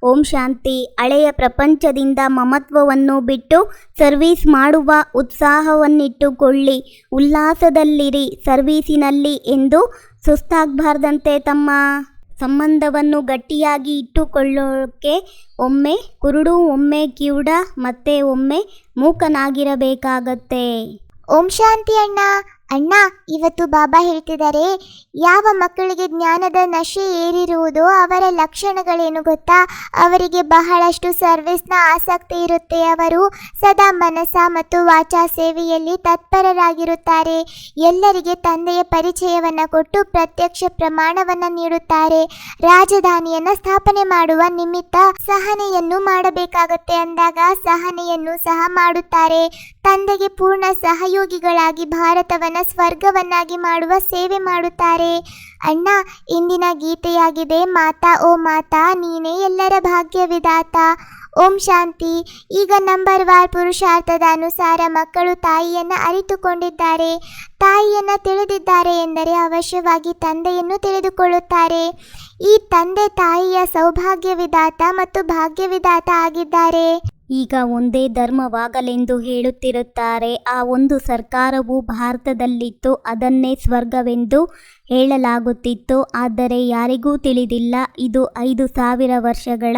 ಓಂ ಶಾಂತಿ. ಹಳೆಯ ಪ್ರಪಂಚದಿಂದ ಮಮತ್ವವನ್ನು ಬಿಟ್ಟು ಸರ್ವೀಸ್ ಮಾಡುವ ಉತ್ಸಾಹವನ್ನಿಟ್ಟುಕೊಳ್ಳಿ. ಉಲ್ಲಾಸದಲ್ಲಿರಿ ಸರ್ವೀಸಿನಲ್ಲಿ ಎಂದು ಸುಸ್ತಾಗಬಾರ್ದಂತೆ ತಮ್ಮ. ಸಂಬಂಧವನ್ನು ಗಟ್ಟಿಯಾಗಿ ಇಟ್ಟುಕೊಳ್ಳೋಕೆ ಒಮ್ಮೆ ಕುರುಡು, ಒಮ್ಮೆ ಕಿವುಡ, ಮತ್ತೆ ಒಮ್ಮೆ ಮೂಕನಾಗಿರಬೇಕಾಗತ್ತೆ. ಓಂ ಶಾಂತಿ ಅಣ್ಣ. ಅಣ್ಣ, ಇವತ್ತು ಬಾಬಾ ಹೇಳ್ತಿದ್ದಾರೆ, ಯಾವ ಮಕ್ಕಳಿಗೆ ಜ್ಞಾನದ ನಶೆ ಏರಿರುವುದೋ ಅವರ ಲಕ್ಷಣಗಳೇನು ಗೊತ್ತಾ? ಅವರಿಗೆ ಬಹಳಷ್ಟು ಸರ್ವಿಸ್ನ ಆಸಕ್ತಿ ಇರುತ್ತೆ. ಅವರು ಸದಾ ಮನಸ್ಸ ಮತ್ತು ವಾಚಾ ಸೇವೆಯಲ್ಲಿ ತತ್ಪರರಾಗಿರುತ್ತಾರೆ. ಎಲ್ಲರಿಗೆ ತಂದೆಯ ಪರಿಚಯವನ್ನು ಕೊಟ್ಟು ಪ್ರತ್ಯಕ್ಷ ಪ್ರಮಾಣವನ್ನು ನೀಡುತ್ತಾರೆ. ರಾಜಧಾನಿಯನ್ನು ಸ್ಥಾಪನೆ ಮಾಡುವ ನಿಮಿತ್ತ ಸಹನೆಯನ್ನು ಮಾಡಬೇಕಾಗತ್ತೆ ಅಂದಾಗ ಸಹನೆಯನ್ನು ಸಹ ಮಾಡುತ್ತಾರೆ. ತಂದೆಗೆ ಪೂರ್ಣ ಸಹಯೋಗಿಗಳಾಗಿ ಭಾರತವನ್ನು ಸ್ವರ್ಗವನ್ನಾಗಿ ಮಾಡುವ ಸೇವೆ ಮಾಡುತ್ತಾರೆ. ಅಣ್ಣ, ಇಂದಿನ ಗೀತೆಯಾಗಿದೆ, ಮಾತಾ ಓ ಮಾತಾ ನೀನೇ ಎಲ್ಲರ ಭಾಗ್ಯ ವಿಧಾತ. ಓಂ ಶಾಂತಿ. ಈಗ ನಂಬರ್ ವಾರ್ ಪುರುಷಾರ್ಥದ ಅನುಸಾರ ಮಕ್ಕಳು ತಾಯಿಯನ್ನು ಅರಿತುಕೊಂಡಿದ್ದಾರೆ. ತಾಯಿಯನ್ನು ತಿಳಿದಿದ್ದಾರೆ ಎಂದರೆ ಅವಶ್ಯವಾಗಿ ತಂದೆಯನ್ನು ತಿಳಿದುಕೊಳ್ಳುತ್ತಾರೆ. ಈ ತಂದೆ ತಾಯಿಯ ಸೌಭಾಗ್ಯ ವಿಧಾತ ಮತ್ತು ಭಾಗ್ಯ ವಿಧಾತ ಆಗಿದ್ದಾರೆ. ಈಗ ಒಂದೇ ಧರ್ಮವಾಗಲೆಂದು ಹೇಳುತ್ತಿರುತ್ತಾರೆ. ಆ ಒಂದು ಸರ್ಕಾರವು ಭಾರತದಲ್ಲಿತ್ತು, ಅದನ್ನೇ ಸ್ವರ್ಗವೆಂದು ಹೇಳಲಾಗುತ್ತಿತ್ತು. ಆದರೆ ಯಾರಿಗೂ ತಿಳಿದಿಲ್ಲ, ಇದು 5,000 ವರ್ಷಗಳ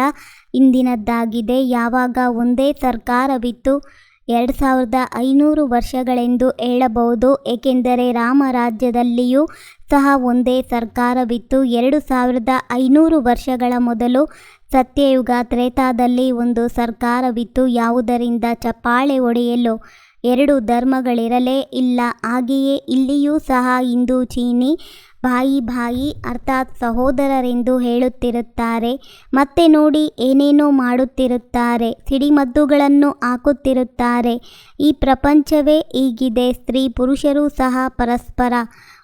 ಹಿಂದಿನದ್ದಾಗಿದೆ. ಯಾವಾಗ ಒಂದೇ ಸರ್ಕಾರವಿತ್ತು 2,500 ವರ್ಷಗಳೆಂದು ಹೇಳಬಹುದು. ಏಕೆಂದರೆ ರಾಮರಾಜ್ಯದಲ್ಲಿಯೂ ಸಹ ಒಂದೇ ಸರ್ಕಾರವಿತ್ತು. 2,500 ವರ್ಷಗಳ ಮೊದಲು ಸತ್ಯಯುಗ ತ್ರೇತಾದಲ್ಲಿ ಒಂದು ಸರ್ಕಾರವಿತ್ತು. ಯಾವುದರಿಂದ ಚಪ್ಪಾಳೆ ಹೊಡೆಯಲು 2 ಧರ್ಮಗಳಿರಲೇ ಇಲ್ಲ. ಹಾಗೆಯೇ ಇಲ್ಲಿಯೂ ಸಹ ಹಿಂದೂ ಚೀನಿ ಭಾಯಿ ಅರ್ಥಾತ್ ಸಹೋದರರೆಂದು ಹೇಳುತ್ತಿರುತ್ತಾರೆ. ಮತ್ತೆ ನೋಡಿ ಏನೇನೋ ಮಾಡುತ್ತಿರುತ್ತಾರೆ, ಸಿಡಿಮದ್ದುಗಳನ್ನು ಹಾಕುತ್ತಿರುತ್ತಾರೆ. ಈ ಪ್ರಪಂಚವೇ ಹೀಗಿದೆ. ಸ್ತ್ರೀ ಪುರುಷರೂ ಸಹ ಪರಸ್ಪರ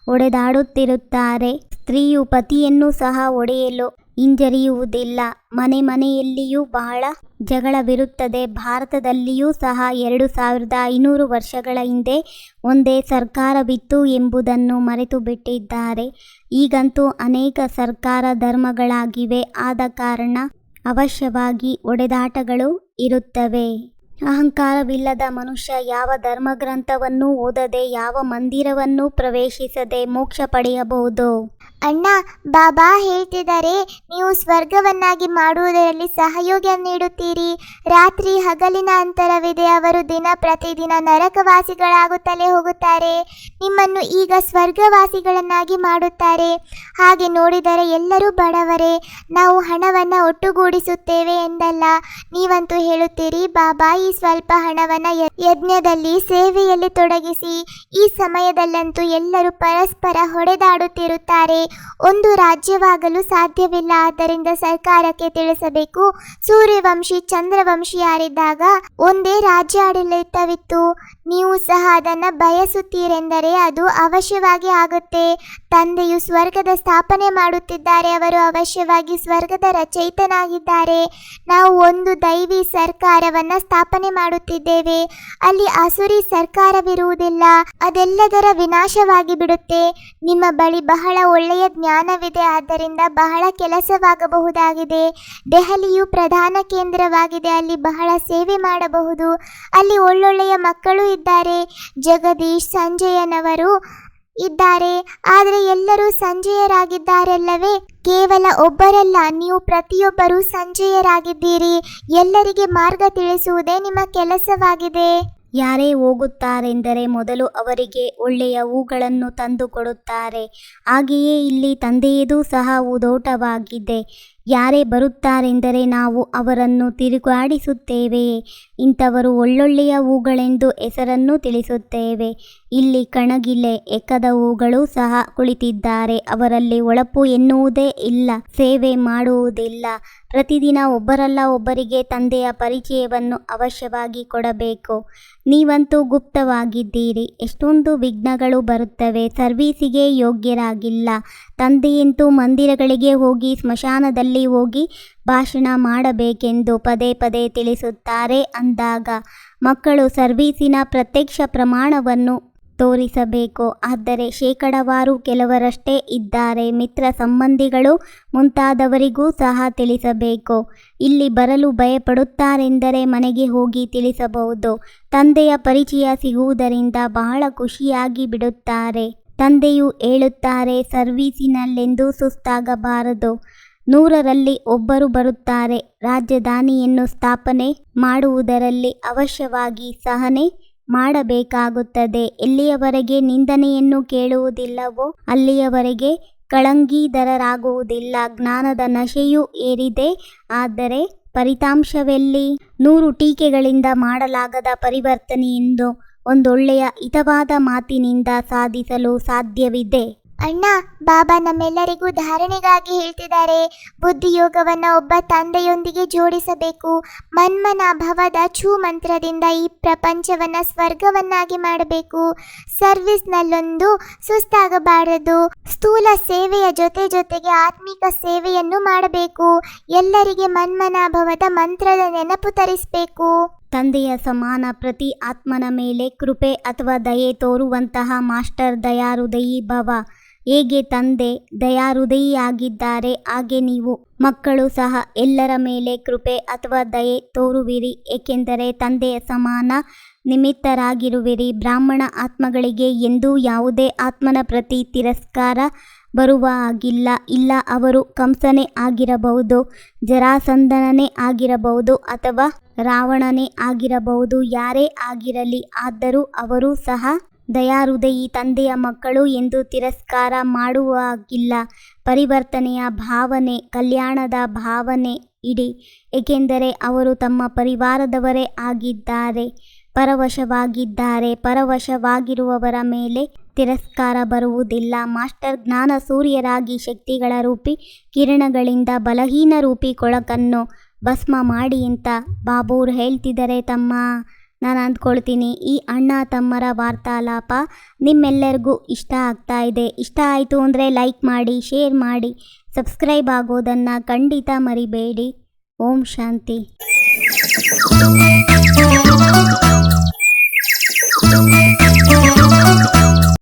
ಹೊಡೆದಾಡುತ್ತಿರುತ್ತಾರೆ. ಸ್ತ್ರೀಯು ಪತಿಯನ್ನು ಸಹ ಹೊಡೆಯಲು ಹಿಂಜರಿಯುವುದಿಲ್ಲ. ಮನೆಯಲ್ಲಿಯೂ ಬಹಳ ಜಗಳವಿರುತ್ತದೆ. ಭಾರತದಲ್ಲಿಯೂ ಸಹ 2,500 ವರ್ಷಗಳ ಹಿಂದೆ ಒಂದೇ ಸರ್ಕಾರವಿತ್ತು ಎಂಬುದನ್ನು ಮರೆತು ಬಿಟ್ಟಿದ್ದಾರೆ. ಈಗಂತೂ ಅನೇಕ ಸರ್ಕಾರ ಧರ್ಮಗಳಾಗಿವೆ. ಆದ ಕಾರಣ ಅವಶ್ಯವಾಗಿ ಹೊಡೆದಾಟಗಳು ಇರುತ್ತವೆ. ಅಹಂಕಾರವಿಲ್ಲದ ಮನುಷ್ಯ ಯಾವ ಧರ್ಮಗ್ರಂಥವನ್ನು ಓದದೆ, ಯಾವ ಮಂದಿರವನ್ನು ಪ್ರವೇಶಿಸದೆ ಮೋಕ್ಷ ಪಡೆಯಬಹುದು. ಅಣ್ಣ, ಬಾಬಾ ಹೇಳ್ತಿದ್ದಾರೆ, ನೀವು ಸ್ವರ್ಗವನ್ನಾಗಿ ಮಾಡುವುದರಲ್ಲಿ ಸಹಯೋಗ ನೀಡುತ್ತೀರಿ. ರಾತ್ರಿ ಹಗಲಿನ ಅಂತರವಿದೆ. ಅವರು ದಿನ ಪ್ರತಿದಿನ ನರಕವಾಸಿಗಳಾಗುತ್ತಲೇ ಹೋಗುತ್ತಾರೆ. ನಿಮ್ಮನ್ನು ಈಗ ಸ್ವರ್ಗವಾಸಿಗಳನ್ನಾಗಿ ಮಾಡುತ್ತಾರೆ. ಹಾಗೆ ನೋಡಿದರೆ ಎಲ್ಲರೂ ಬಡವರೇ. ನಾವು ಹಣವನ್ನು ಒಟ್ಟುಗೂಡಿಸುತ್ತೇವೆ ಎಂದಲ್ಲ. ನೀವಂತೂ ಹೇಳುತ್ತೀರಿ, ಬಾಬಾ ಈ ಸ್ವಲ್ಪ ಹಣವನ್ನು ಯಜ್ಞದಲ್ಲಿ ಸೇವೆಯಲ್ಲಿ ತೊಡಗಿಸಿ. ಈ ಸಮಯದಲ್ಲಂತೂ ಎಲ್ಲರೂ ಪರಸ್ಪರ ಹೊಡೆದಾಡುತ್ತಿರುತ್ತಾರೆ. ಒಂದು ರಾಜ್ಯವಾಗಲು ಸಾಧ್ಯವಿಲ್ಲ. ಆದ್ದರಿಂದ ಸರ್ಕಾರಕ್ಕೆ ತಿಳಿಸಬೇಕು, ಸೂರ್ಯವಂಶಿ ಚಂದ್ರವಂಶಿ ಯಾರಿದ್ದಾಗ ಒಂದೇ ರಾಜ್ಯ ಆಡಳಿತವಿತ್ತು. ನೀವು ಸಹ ಅದನ್ನು ಬಯಸುತ್ತೀರೆಂದರೆ ಅದು ಅವಶ್ಯವಾಗಿ ಆಗುತ್ತೆ. ತಂದೆಯು ಸ್ವರ್ಗದ ಸ್ಥಾಪನೆ ಮಾಡುತ್ತಿದ್ದಾರೆ. ಅವರು ಅವಶ್ಯವಾಗಿ ಸ್ವರ್ಗದ ರಚಯಿತನಾಗಿದ್ದಾರೆ. ನಾವು ಒಂದು ದೈವಿ ಸರ್ಕಾರವನ್ನು ಸ್ಥಾಪನೆ ಮಾಡುತ್ತಿದ್ದೇವೆ. ಅಲ್ಲಿ ಅಸುರಿ ಸರ್ಕಾರವಿರುವುದಿಲ್ಲ. ಅದೆಲ್ಲದರ ವಿನಾಶವಾಗಿ ಬಿಡುತ್ತೆ. ನಿಮ್ಮ ಬಳಿ ಬಹಳ ಒಳ್ಳೆಯ ಜ್ಞಾನವಿದೆ. ಆದ್ದರಿಂದ ಬಹಳ ಕೆಲಸವಾಗಬಹುದಾಗಿದೆ. ದೆಹಲಿಯು ಪ್ರಧಾನ ಕೇಂದ್ರವಾಗಿದೆ. ಅಲ್ಲಿ ಬಹಳ ಸೇವೆ ಮಾಡಬಹುದು. ಅಲ್ಲಿ ಒಳ್ಳೊಳ್ಳೆಯ ಮಕ್ಕಳು ಇದ್ದಾರೆ. ಜಗದೀಶ್, ಸಂಜಯನವರು ಇದ್ದಾರೆ. ಆದರೆ ಎಲ್ಲರೂ ಸಂಜಯರಾಗಿದ್ದಾರಲ್ಲವೇ? ಕೇವಲ ಒಬ್ಬರಲ್ಲ, ನೀವು ಪ್ರತಿಯೊಬ್ಬರೂ ಸಂಜಯರಾಗಿದ್ದೀರಿ. ಎಲ್ಲರಿಗೆ ಮಾರ್ಗ ತಿಳಿಸುವುದೇ ನಿಮ್ಮ ಕೆಲಸವಾಗಿದೆ. ಯಾರೇ ಹೋಗುತ್ತಾರೆಂದರೆ ಮೊದಲು ಅವರಿಗೆ ಒಳ್ಳೆಯ ಹೂಗಳನ್ನು ತಂದು ಕೊಡುತ್ತಾರೆ. ಹಾಗೆಯೇ ಇಲ್ಲಿ ತಂದೆಯದು ಸಹ ಹೂದೋಟವಾಗಿದೆ. ಯಾರೇ ಬರುತ್ತಾರೆಂದರೆ ನಾವು ಅವರನ್ನು ತಿರುಗಾಡಿಸುತ್ತೇವೆಯೇ. ಇಂಥವರು ಒಳ್ಳೊಳ್ಳೆಯ ಹೂಗಳೆಂದು ಹೆಸರನ್ನು ತಿಳಿಸುತ್ತೇವೆ. ಇಲ್ಲಿ ಕಣಗಿಲೆ ಎಕ್ಕದ ಹೂಗಳು ಸಹ ಕುಳಿತಿದ್ದಾರೆ. ಅವರಲ್ಲಿ ಹೊಳಪು ಎನ್ನುವುದೇ ಇಲ್ಲ, ಸೇವೆ ಮಾಡುವುದಿಲ್ಲ. ಪ್ರತಿದಿನ ಒಬ್ಬರಲ್ಲ ಒಬ್ಬರಿಗೆ ತಂದೆಯ ಪರಿಚಯವನ್ನು ಅವಶ್ಯವಾಗಿ ಕೊಡಬೇಕು. ನೀವಂತೂ ಗುಪ್ತವಾಗಿದ್ದೀರಿ. ಎಷ್ಟೊಂದು ವಿಘ್ನಗಳು ಬರುತ್ತವೆ. ಸರ್ವೀಸಿಗೆ ಯೋಗ್ಯರಾಗಿಲ್ಲ. ತಂದೆಯಂತೂ ಮಂದಿರಗಳಿಗೆ ಹೋಗಿ, ಸ್ಮಶಾನದಲ್ಲಿ ಹೋಗಿ ಭಾಷಣ ಮಾಡಬೇಕೆಂದು ಪದೇ ಪದೇ ತಿಳಿಸುತ್ತಾರೆ. ಅಂದಾಗ ಮಕ್ಕಳು ಸರ್ವೀಸಿನ ಪ್ರತ್ಯಕ್ಷ ಪ್ರಮಾಣವನ್ನು ತೋರಿಸಬೇಕು. ಆದರೆ ಶೇಕಡವಾರು ಕೆಲವರಷ್ಟೇ ಇದ್ದಾರೆ. ಮಿತ್ರ ಸಂಬಂಧಿಗಳು ಮುಂತಾದವರಿಗೂ ಸಹ ತಿಳಿಸಬೇಕು. ಇಲ್ಲಿ ಬರಲು ಭಯಪಡುತ್ತಾರೆಂದರೆ ಮನೆಗೆ ಹೋಗಿ ತಿಳಿಸಬಹುದು. ತಂದೆಯ ಪರಿಚಯ ಸಿಗುವುದರಿಂದ ಬಹಳ ಖುಷಿಯಾಗಿ ಬಿಡುತ್ತಾರೆ. ತಂದೆಯು ಹೇಳುತ್ತಾರೆ, ಸರ್ವೀಸಿನಲ್ಲೆಂದೂ ಸುಸ್ತಾಗಬಾರದು. 100ರಲ್ಲಿ ಒಬ್ಬರು ಬರುತ್ತಾರೆ. ರಾಜಧಾನಿಯನ್ನು ಸ್ಥಾಪನೆ ಮಾಡುವುದರಲ್ಲಿ ಅವಶ್ಯವಾಗಿ ಸಹನೆ ಮಾಡಬೇಕಾಗುತ್ತದೆ. ಎಲ್ಲಿಯವರೆಗೆ ನಿಂದನೆಯನ್ನು ಕೇಳುವುದಿಲ್ಲವೋ ಅಲ್ಲಿಯವರೆಗೆ ಕಳಂಕಿತರಾಗುವುದಿಲ್ಲ. ಜ್ಞಾನದ ನಶೆಯೂ ಏರಿದೆ, ಆದರೆ ಫಲಿತಾಂಶವೆಲ್ಲಿ? 100 ಟೀಕೆಗಳಿಂದ ಮಾಡಲಾಗದ ಪರಿವರ್ತನೆಯನ್ನು ಒಂದೊಳ್ಳೆಯ ಹಿತವಾದ ಮಾತಿನಿಂದ ಸಾಧಿಸಲು ಸಾಧ್ಯವಿದೆ. ಅಣ್ಣ, ಬಾಬಾ ನಮ್ಮೆಲ್ಲರಿಗೂ ಧಾರಣೆಗಾಗಿ ಹೇಳ್ತಿದ್ದಾರೆ. ಬುದ್ಧಿಯೋಗವನ್ನು ಒಬ್ಬ ತಂದೆಯೊಂದಿಗೆ ಜೋಡಿಸಬೇಕು. ಮನ್ಮನಾಭವದ ಛೂ ಮಂತ್ರದಿಂದ ಈ ಪ್ರಪಂಚವನ್ನು ಸ್ವರ್ಗವನ್ನಾಗಿ ಮಾಡಬೇಕು. ಸರ್ವಿಸ್ನಲ್ಲೊಂದು ಸುಸ್ತಾಗಬಾರದು. ಸ್ಥೂಲ ಸೇವೆಯ ಜೊತೆಗೆ ಆತ್ಮಿಕ ಸೇವೆಯನ್ನು ಮಾಡಬೇಕು. ಎಲ್ಲರಿಗೆ ಮನ್ಮನಾಭವದ ಮಂತ್ರದ ನೆನಪು ತರಿಸಬೇಕು. ತಂದೆಯ ಸಮಾನ ಪ್ರತಿ ಆತ್ಮನ ಮೇಲೆ ಕೃಪೆ ಅಥವಾ ದಯೆ ತೋರುವಂತಹ ಮಾಸ್ಟರ್ ದಯಾಹೃದಯಿ ಭವ. ಹೇಗೆ ತಂದೆ ದಯಾಹೃದಯಿಯಾಗಿದ್ದಾರೆ, ಹಾಗೆ ನೀವು ಮಕ್ಕಳು ಸಹ ಎಲ್ಲರ ಮೇಲೆ ಕೃಪೆ ಅಥವಾ ದಯೆ ತೋರುವಿರಿ. ಏಕೆಂದರೆ ತಂದೆಯ ಸಮಾನ ನಿಮಿತ್ತರಾಗಿರುವಿರಿ. ಬ್ರಾಹ್ಮಣ ಆತ್ಮಗಳಿಗೆ ಎಂದೂ ಯಾವುದೇ ಆತ್ಮನ ಪ್ರತಿ ತಿರಸ್ಕಾರ ಬರುವ ಹಾಗಿಲ್ಲ. ಇಲ್ಲ, ಅವರು ಕಂಸನೇ ಆಗಿರಬಹುದು, ಜರಾಸಂಧನೇ ಆಗಿರಬಹುದು, ಅಥವಾ ರಾವಣನೇ ಆಗಿರಬಹುದು, ಯಾರೇ ಆಗಿರಲಿ. ಆದರೂ ಅವರು ಸಹ ದಯಾಹೃದಯಿ ತಂದೆಯ ಮಕ್ಕಳು ಎಂದು ತಿರಸ್ಕಾರ ಮಾಡುವ ಹಾಗಿಲ್ಲ. ಪರಿವರ್ತನೆಯ ಭಾವನೆ, ಕಲ್ಯಾಣದ ಭಾವನೆ ಇಡಿ. ಏಕೆಂದರೆ ಅವರು ತಮ್ಮ ಪರಿವಾರದವರೇ ಆಗಿದ್ದಾರೆ, ಪರವಶವಾಗಿದ್ದಾರೆ. ಪರವಶವಾಗಿರುವವರ ಮೇಲೆ ತಿರಸ್ಕಾರ ಬರುವುದಿಲ್ಲ. ಮಾಸ್ಟರ್ ಜ್ಞಾನ ಸೂರ್ಯರಾಗಿ ಶಕ್ತಿಗಳ ರೂಪಿ ಕಿರಣಗಳಿಂದ ಬಲಹೀನ ರೂಪಿ ಕೊಳಕನ್ನು ಭಸ್ಮ ಮಾಡಿ ಅಂತ ಬಾಬೂರು ಹೇಳ್ತಿದ್ದಾರೆ. ತಮ್ಮ ನಾನು ಅಂದ್ಕೊಳ್ತೀನಿ ಈ ಅಣ್ಣ ತಮ್ಮರ ವಾರ್ತಾಲಾಪ ನಿಮ್ಮೆಲ್ಲರಿಗೂ ಇಷ್ಟ ಆಗ್ತಾ ಇದೆ. ಇಷ್ಟ ಆಯಿತು ಅಂದರೆ ಲೈಕ್ ಮಾಡಿ, ಶೇರ್ ಮಾಡಿ, ಸಬ್ಸ್ಕ್ರೈಬ್ ಆಗೋದನ್ನು ಖಂಡಿತ ಮರಿಬೇಡಿ. ಓಂ ಶಾಂತಿ.